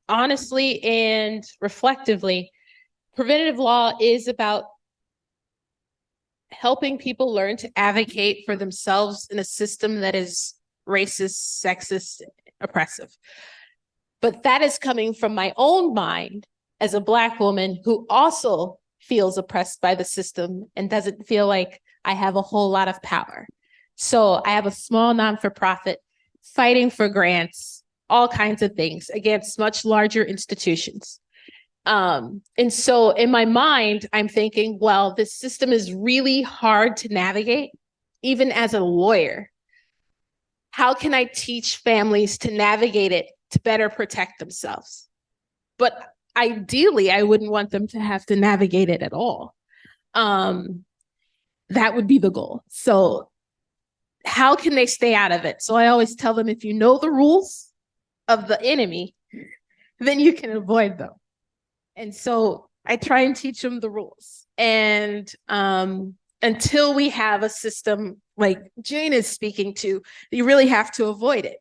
honestly and reflectively, preventative law is about helping people learn to advocate for themselves in a system that is racist, sexist, oppressive. But that is coming from my own mind as a Black woman who also feels oppressed by the system and doesn't feel like I have a whole lot of power. So I have a small non-for-profit fighting for grants, all kinds of things against much larger institutions. And so in my mind, I'm thinking, well, this system is really hard to navigate, even as a lawyer. How can I teach families to navigate it to better protect themselves? But ideally, I wouldn't want them to have to navigate it at all. That would be the goal. So how can they stay out of it? So I always tell them, if you know the rules of the enemy, then you can avoid them. And so I try and teach them the rules. And until we have a system like Jane is speaking to, you really have to avoid it.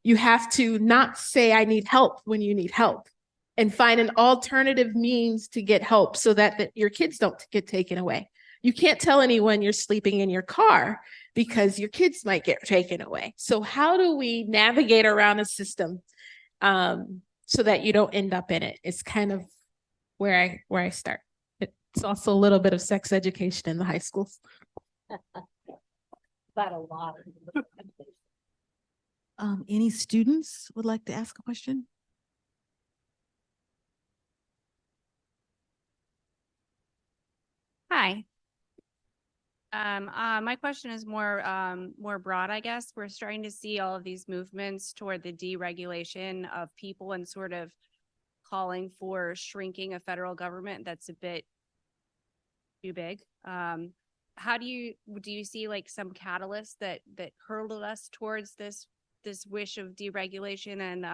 You have to not say, I need help when you need help, and find an alternative means to get help so that your kids don't get taken away. You can't tell anyone you're sleeping in your car because your kids might get taken away. So how do we navigate around a system so that you don't end up in it? It's kind of where I start. It's also a little bit of sex education in the high schools. But a lot. Any students would like to ask a question? Hi. My question is more broad, I guess. We're starting to see all of these movements toward the deregulation of people and sort of calling for shrinking a federal government that's a bit too big. How do you see like some catalyst that hurled us towards this wish of deregulation and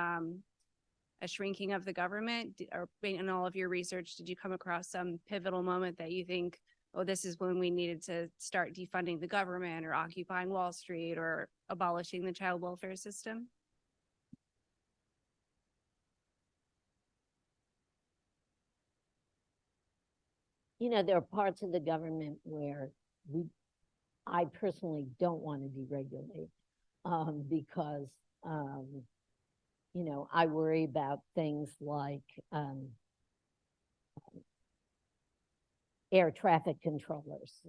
a shrinking of the government? Or in all of your research, did you come across some pivotal moment that you think, oh, this is when we needed to start defunding the government or occupying Wall Street or abolishing the child welfare system? You know, there are parts of the government where I personally don't want to deregulate because, you know, I worry about things like air traffic controllers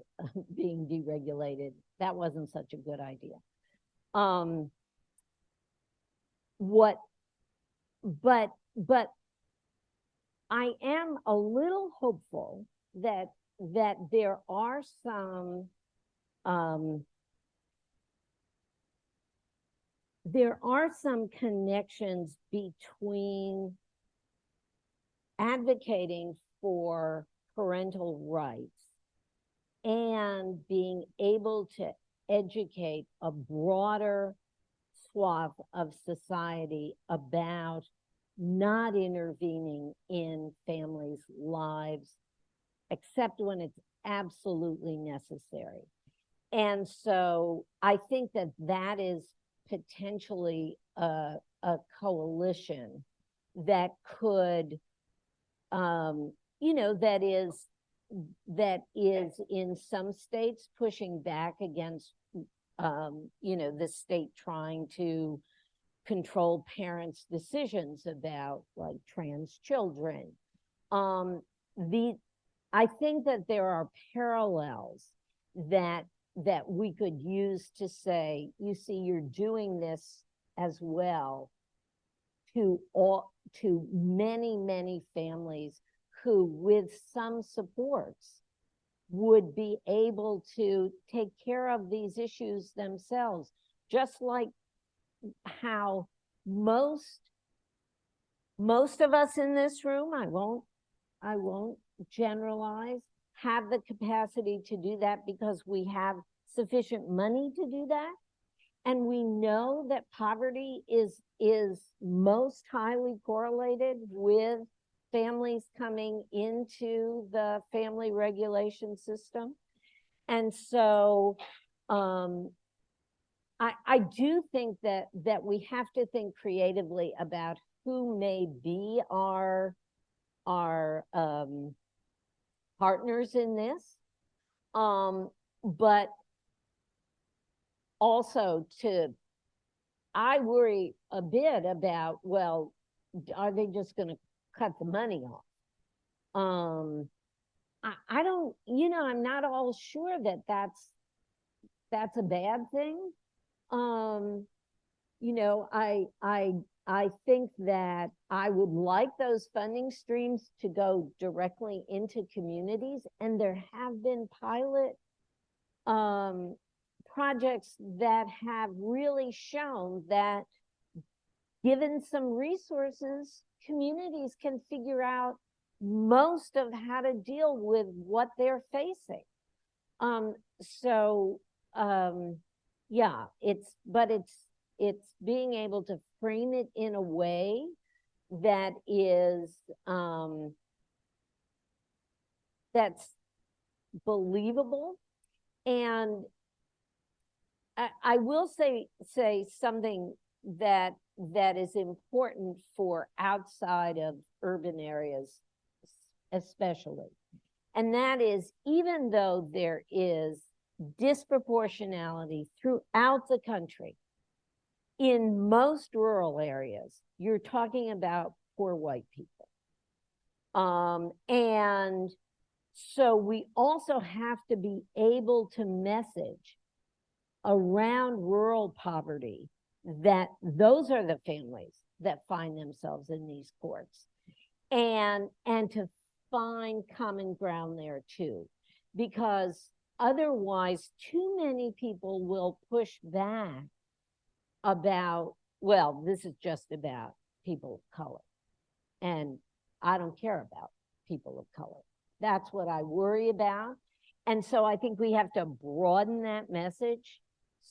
being deregulated. That wasn't such a good idea. But I am a little hopeful that there are some connections between advocating for parental rights and being able to educate a broader swath of society about not intervening in families' lives, except when it's absolutely necessary. And so I think that is potentially a coalition that could, you know, that is in some states pushing back against, you know, the state trying to control parents' decisions about like trans children. I think that there are parallels that we could use to say, you see, you're doing this as well to many families who, with some supports, would be able to take care of these issues themselves, just like how most of us in this room, I won't generalize, have the capacity to do that because we have sufficient money to do that. And we know that poverty is most highly correlated with families coming into the family regulation system. And so I do think that we have to think creatively about who may be our partners in this. but also I worry a bit about, well, are they just gonna cut the money off? I don't, I'm not all sure that that's a bad thing. I think that I would like those funding streams to go directly into communities, and there have been pilot projects that have really shown that given some resources, communities can figure out most of how to deal with what they're facing. Yeah, it's being able to frame it in a way that is that's believable. And I will say something that is important for outside of urban areas, especially. And that is, even though there is disproportionality throughout the country, in most rural areas, you're talking about poor white people. And so we also have to be able to message around rural poverty that those are the families that find themselves in these courts, and to find common ground there too, because otherwise too many people will push back about, well, this is just about people of color, and I don't care about people of color. That's what I worry about. And so I think we have to broaden that message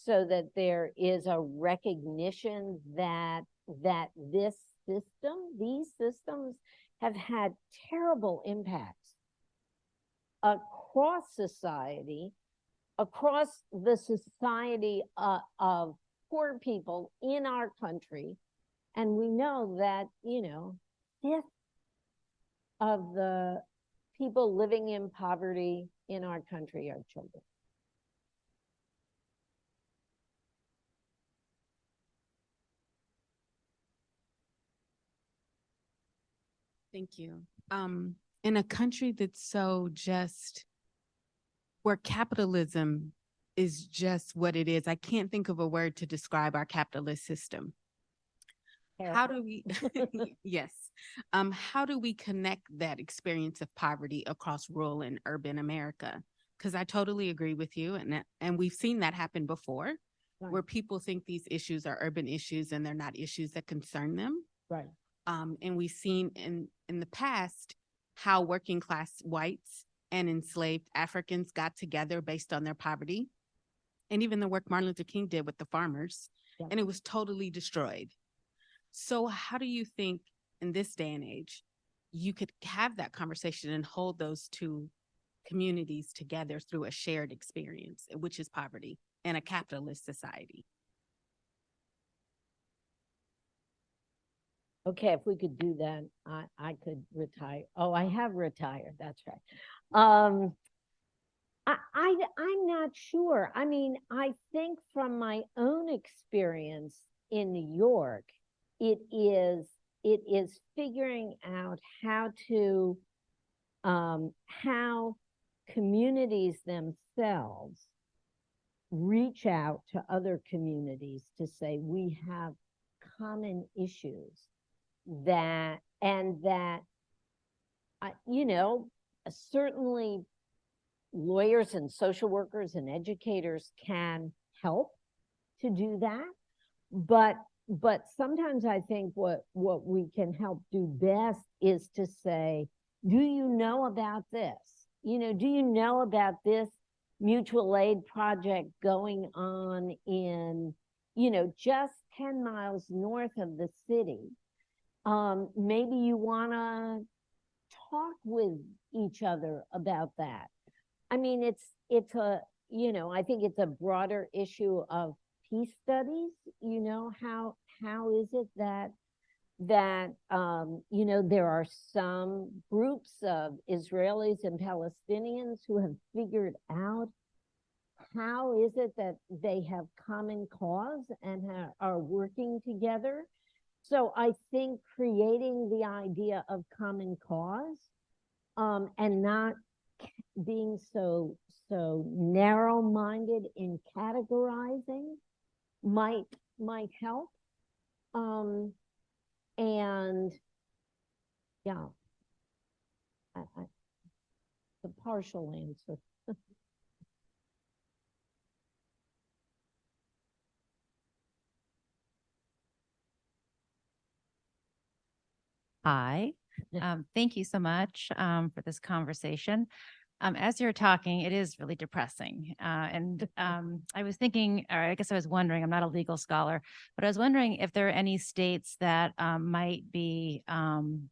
so that there is a recognition that these systems have had terrible impacts across society, across the society of poor people in our country. And we know that, fifth of the people living in poverty in our country are children. Thank you. In a country that's so just, where capitalism is just what it is, I can't think of a word to describe our capitalist system. How do we, yes. How do we connect that experience of poverty across rural and urban America? Because I totally agree with you. And we've seen that happen before, where people think these issues are urban issues and they're not issues that concern them. Right. And we've seen in the past how working class whites and enslaved Africans got together based on their poverty. And even the work Martin Luther King did with the farmers, and it was totally destroyed. So how do you think in this day and age, you could have that conversation and hold those two communities together through a shared experience, which is poverty in a capitalist society? Okay, if we could do that, I could retire. Oh, I have retired. That's right. I'm not sure. I mean, I think from my own experience in New York, it is figuring out how communities themselves reach out to other communities to say we have common issues certainly lawyers and social workers and educators can help to do that. But sometimes I think what we can help do best is to say, do you know about this? Do you know about this mutual aid project going on in, just 10 miles north of the city? Maybe you want to talk with each other about that. I mean, it's a, I think it's a broader issue of peace studies. How is it that there are some groups of Israelis and Palestinians who have figured out how is it that they have common cause and are working together? So I think creating the idea of common cause, and not being so narrow-minded in categorizing might help. And yeah, the partial answer. Hi, thank you so much for this conversation. As you're talking, it is really depressing. I was thinking, or I guess I was wondering, I'm not a legal scholar, but I was wondering if there are any states that might be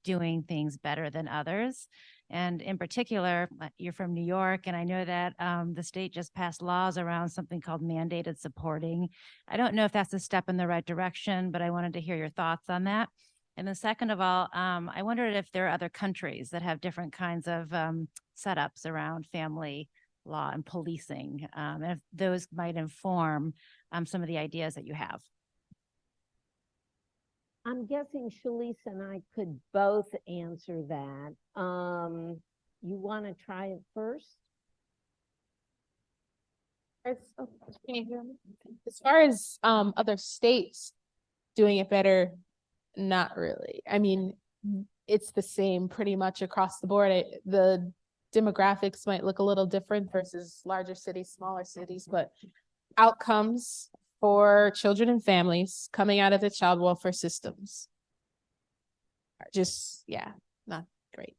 doing things better than others. And in particular, you're from New York, and I know that the state just passed laws around something called mandated supporting. I don't know if that's a step in the right direction, but I wanted to hear your thoughts on that. And then second of all, I wondered if there are other countries that have different kinds of setups around family law and policing, and if those might inform some of the ideas that you have. I'm guessing Shalice and I could both answer that. You want to try it first? Can you hear me? As far as other states doing it better, not really. I mean, it's the same pretty much across the board. The demographics might look a little different versus larger cities, smaller cities, but outcomes for children and families coming out of the child welfare systems are just, yeah, not great.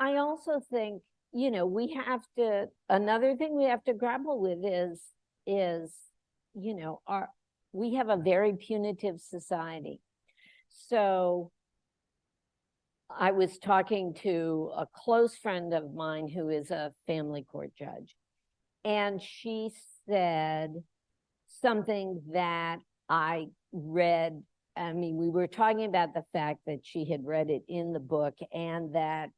I also think, you know, another thing we have to grapple with is, you know, we have a very punitive society. So I was talking to a close friend of mine who is a family court judge, and she said something that I read. I mean, we were talking about the fact that she had read it in the book and that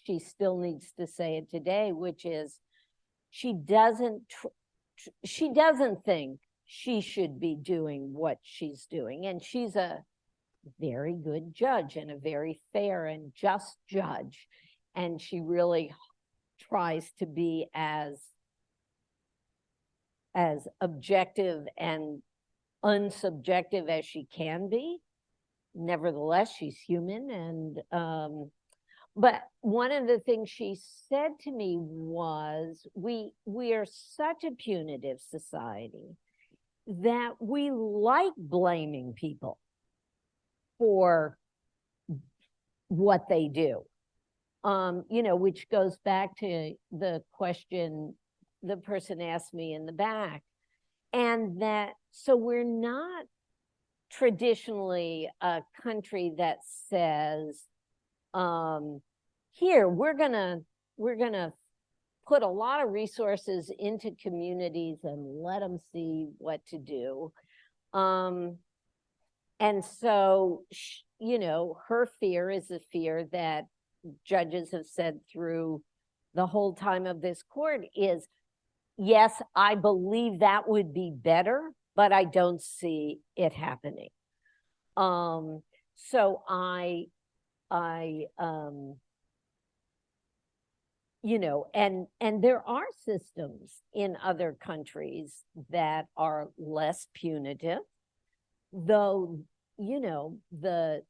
she still needs to say it today, which is she doesn't think she should be doing what she's doing. And she's a very good judge and a very fair and just judge. And she really tries to be as objective and unsubjective as she can be. Nevertheless, she's human. And but one of the things she said to me was, we are such a punitive society that we like blaming people for what they do. You know, which goes back to the question the person asked me in the back. And that, so we're not traditionally a country that says, here, we're gonna put a lot of resources into communities and let them see what to do. And so, you know, her fear is a fear that judges have said through the whole time of this court is, yes, I believe that would be better, but I don't see it happening. So you know, and there are systems in other countries that are less punitive, though, you know, the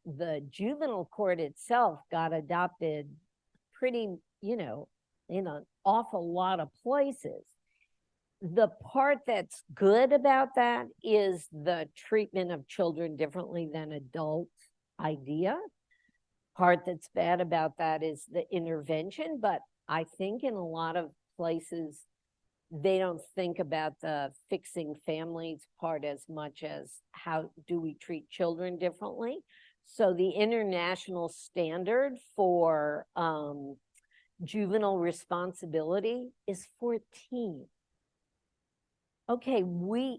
juvenile court itself got adopted pretty, you know, in an awful lot of places. The part that's good about that is the treatment of children differently than adults idea. Part that's bad about that is the intervention, but I think in a lot of places, they don't think about the fixing families part as much as how do we treat children differently. So the international standard for juvenile responsibility is 14. Okay,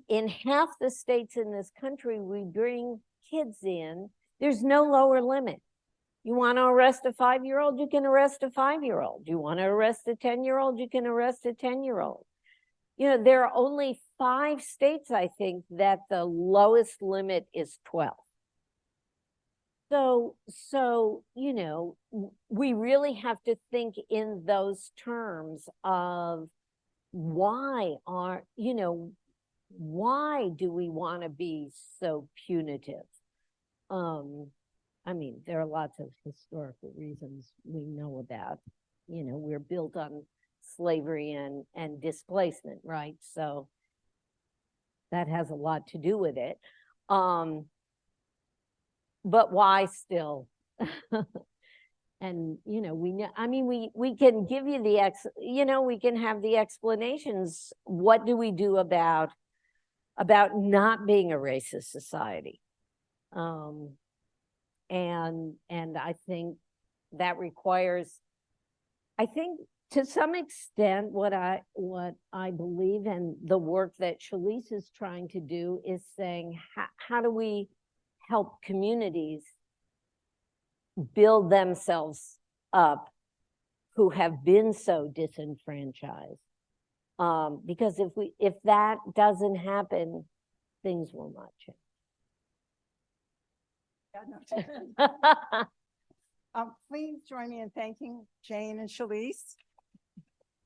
in half the states in this country, we bring kids in, there's no lower limit. You want to arrest a 5-year-old, you can arrest a 5-year-old. You want to arrest a 10-year-old, you can arrest a 10-year-old. You know, there are only 5 states, I think, that the lowest limit is 12. So, you know, we really have to think in those terms of why do we want to be so punitive? I mean, there are lots of historical reasons we know about. You know, we're built on slavery and displacement, right? So that has a lot to do with it. But why still? And, you know, we know, I mean, we can give you we can have the explanations. What do we do about not being a racist society? And I think that requires, I think to some extent, what I believe, and the work that Shalise is trying to do, is saying, how do we help communities build themselves up who have been so disenfranchised? Because if that doesn't happen, things will not change. Yeah, no. Please join me in thanking Jane and Shalise